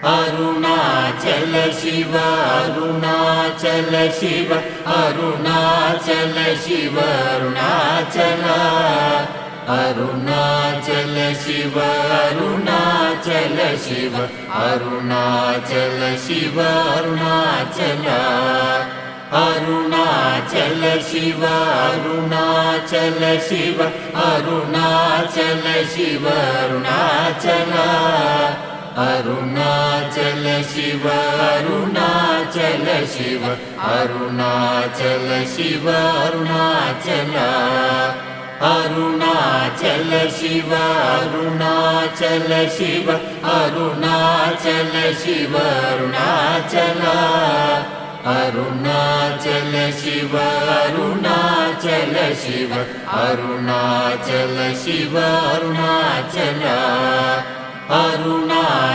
Arunachal Shiva Arunachal Shiva Arunachal Shiva Arunachal Arunachal Shiva Arunachal Shiva Arunachal Shiva Arunachal Arunachal Shiva Arunachal Shiva Arunachal Shiva Arunachal Arunachal Shiva Arunachal Shiva Arunachal Shiva Arunachal Arunachal Shiva Arunachal Shiva Arunachal Shiva Arunachal Arunachal Shiva Arunachal Shiva Arunachal Shiva Arunachal Aruna